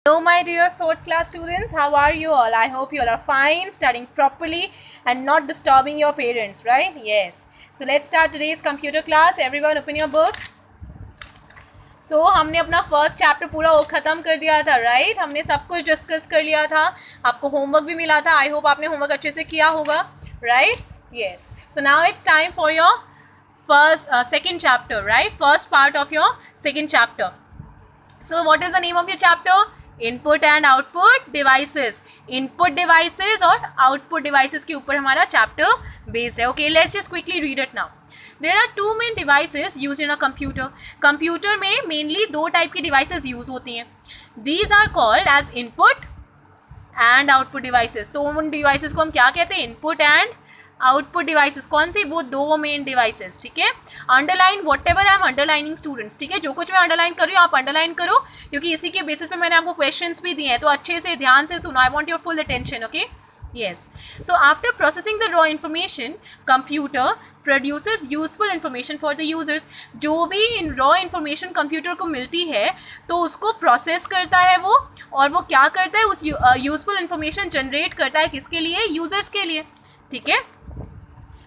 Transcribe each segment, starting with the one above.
Hello my dear 4th class students, how are you all? I hope you all are fine, studying properly and not disturbing your parents, right? Yes. So let's start today's computer class. Everyone open your books. So हमने अपना first chapter पूरा ख़त्म कर दिया था, right? हमने सब कुछ डिस्कस कर लिया था, आपको होमवर्क भी मिला था. आई होप आपने होमवर्क अच्छे से किया होगा, right? Yes. So now it's time for your second chapter, right? First part of your second chapter. So what is the name of your chapter? Input and output devices. Input devices और output devices के ऊपर हमारा chapter based है. Okay, let's just quickly read it now. There are two main devices used in a computer. Computer में mainly दो type की devices use होती हैं. These are called as input and output devices. तो उन devices को हम क्या कहते हैं? Input and output devices. कौन सी? वो दो मेन डिवाइसेस. ठीक है, underline what ever I am underlining students. ठीक है, जो कुछ मैं अंडरलाइन कर रही हूँ आप अंडरलाइन करो, क्योंकि इसी के बेसिस पे मैंने आपको क्वेश्चंस भी दिए हैं, तो अच्छे से ध्यान से सुनो. I want your full attention. Okay, yes. So after processing the raw information, computer produces useful information for the users. जो भी raw information कंप्यूटर को मिलती है तो उसको प्रोसेस करता है वो, और वो क्या करता है? उस यूजफुल इंफॉर्मेशन जनरेट करता है. किसके लिए? यूजर्स के लिए. ठीक है,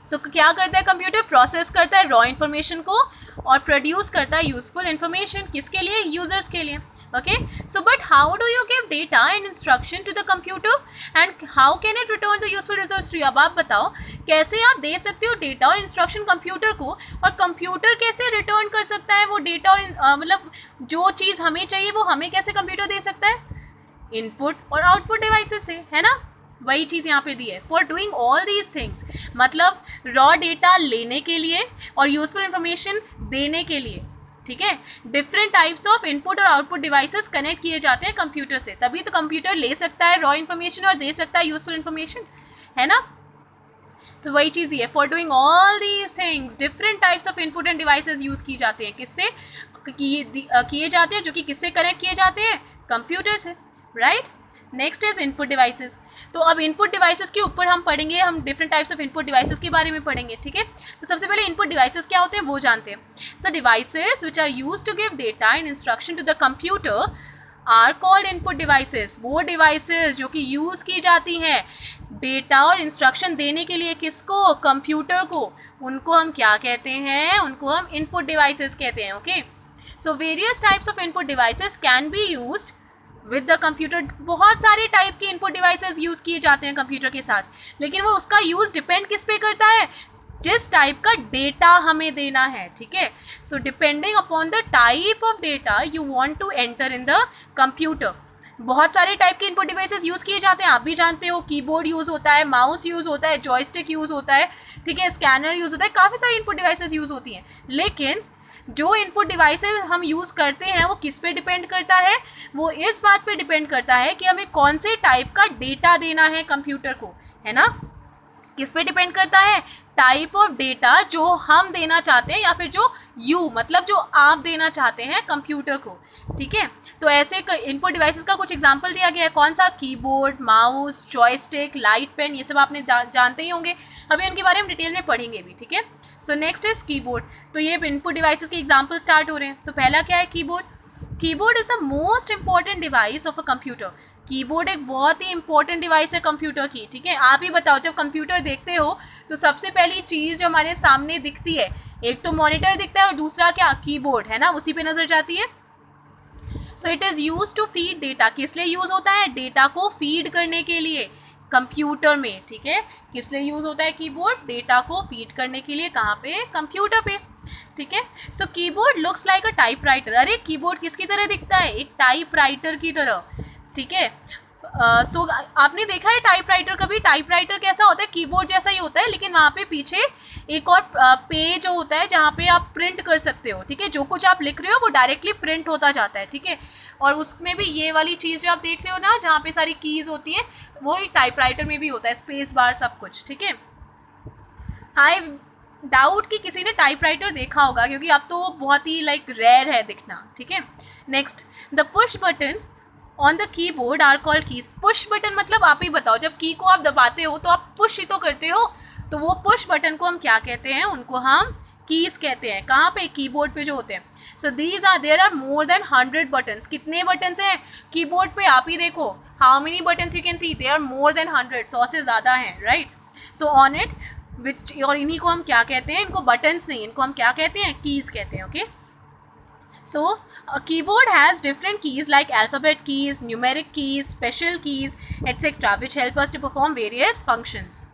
सो क्या करता है कंप्यूटर? प्रोसेस करता है रॉ इन्फॉर्मेशन को और प्रोड्यूस करता है यूजफुल इन्फॉर्मेशन. किसके लिए? यूजर्स के लिए. Okay, so but how do you give data and instruction to the computer and how can it return the useful results to you? अब आप बताओ कैसे आप दे सकते हो डेटा और इंस्ट्रक्शन कंप्यूटर को, और कंप्यूटर कैसे रिटर्न कर सकता है वो डेटा और मतलब जो चीज़ हमें चाहिए वो हमें कैसे कंप्यूटर दे सकता है? इनपुट और आउटपुट डिवाइसेस से, है ना? वही चीज़ यहाँ पे दी है. For doing all these things, मतलब रॉ डेटा लेने के लिए और यूजफुल इंफॉर्मेशन देने के लिए. ठीक है, डिफरेंट टाइप्स ऑफ इनपुट और आउटपुट डिवाइसेस कनेक्ट किए जाते हैं कंप्यूटर से, तभी तो कंप्यूटर ले सकता है रॉ इन्फॉर्मेशन और दे सकता है यूजफुल इंफॉर्मेशन, है ना? तो वही चीज़ दी है. For doing all these things different types of input end devices use की जाते हैं. किससे किए जाते हैं? जो कि किससे कनेक्ट किए जाते हैं? कंप्यूटर से, right? Next is input devices. तो अब इनपुट डिवाइसेस के ऊपर हम पढ़ेंगे, हम different types of input devices के बारे में पढ़ेंगे. ठीक है, तो सबसे पहले इनपुट डिवाइसेस क्या होते हैं वो जानते हैं. The devices which are used to give data and instruction to the computer are called input devices. वो डिवाइसेस जो कि यूज़ की जाती हैं डेटा और इंस्ट्रक्शन देने के लिए, किसको? कंप्यूटर को. उनको हम क्या कहते हैं? उनको हम इनपुट डिवाइसेस कहते हैं. Okay, so various types of input devices can be used with the computer. बहुत सारे टाइप के इनपुट डिवाइसेस यूज़ किए जाते हैं कंप्यूटर के साथ, लेकिन वो उसका यूज़ डिपेंड किस पे करता है? जिस टाइप का डेटा हमें देना है. ठीक है, so depending upon the type of data you want to enter in the computer. बहुत सारे टाइप के इनपुट डिवाइसेस यूज़ किए जाते हैं, आप भी जानते हो. कीबोर्ड यूज़ होता है, माउस यूज़ होता है, जॉयस्टिक यूज़ होता है. ठीक है, स्कैनर यूज़ होता है, काफ़ी सारी इनपुट डिवाइसेस यूज़ होती हैं. लेकिन जो इनपुट डिवाइसेस हम यूज़ करते हैं वो किस पे डिपेंड करता है? वो इस बात पे डिपेंड करता है कि हमें कौन से टाइप का डेटा देना है कंप्यूटर को, है ना? किस पे डिपेंड करता है? टाइप ऑफ डेटा जो हम देना चाहते हैं, या फिर जो मतलब जो आप देना चाहते हैं कंप्यूटर को. ठीक है, तो ऐसे इनपुट डिवाइसेस का कुछ एग्जांपल दिया गया है. कौन सा? Keyboard, mouse, joystick, light pen, ये सब आपने जानते ही होंगे. अभी उनके बारे में डिटेल में पढ़ेंगे भी. ठीक है, सो नेक्स्ट इज कीबोर्ड. तो ये इनपुट डिवाइसेस के एग्जाम्पल स्टार्ट हो रहे हैं. तो पहला क्या है? Keyboard. Keyboard is the most important device of a computer. Keyboard एक बहुत ही इंपॉर्टेंट डिवाइस है कंप्यूटर की. ठीक है, आप ही बताओ, जब कंप्यूटर देखते हो तो सबसे पहली चीज़ जो हमारे सामने दिखती है, एक तो मॉनिटर दिखता है और दूसरा क्या? कीबोर्ड, है ना? उसी पे नजर जाती है. So it is use to feed data. किस लिए यूज़ होता है? डेटा को फीड करने के लिए कंप्यूटर में. ठीक है, किस लिए यूज़ होता है कीबोर्ड? डेटा को फीड करने के लिए. कहाँ पे? कंप्यूटर पे. ठीक है, so keyboard looks like a typewriter. अरे कीबोर्ड किसकी तरह दिखता है? एक टाइपराइटर की तरह. ठीक है, सो आपने देखा है टाइपराइटर कभी? टाइपराइटर कैसा होता है? कीबोर्ड जैसा ही होता है, लेकिन वहाँ पे पीछे एक और पेज होता है जहाँ पे आप प्रिंट कर सकते हो. ठीक है, जो कुछ आप लिख रहे हो वो डायरेक्टली प्रिंट होता जाता है. ठीक है, और उसमें भी ये वाली चीज़ जो आप देख रहे हो ना, जहाँ पे सारी कीज़ होती है, वो एक टाइपराइटर में भी होता है, स्पेस बार सब कुछ. ठीक है, आई डाउट कि किसी ने टाइपराइटर देखा होगा, क्योंकि अब तो वो बहुत ही लाइक रेयर है दिखना. ठीक है, next, the push button on the keyboard are called keys. Push button मतलब आप ही बताओ, जब की को आप दबाते हो तो आप पुश ही तो करते हो, तो वो पुश बटन को हम क्या कहते हैं? उनको हम कीज कहते हैं. कहाँ पे? कीबोर्ड पे जो होते हैं. So these are, there are more than 100 buttons. कितने बटन्स हैं कीबोर्ड पे? आप ही देखो, how many buttons you can see, they are more than 100. 100 से ज़्यादा हैं, right. So on it which, और इन्हीं को हम क्या कहते हैं? इनको बटन्स नहीं, इनको हम क्या कहते हैं? कीज कहते हैं. Okay. So a keyboard has different keys like alphabet keys, numeric keys, special keys, etc., which help us to perform various functions.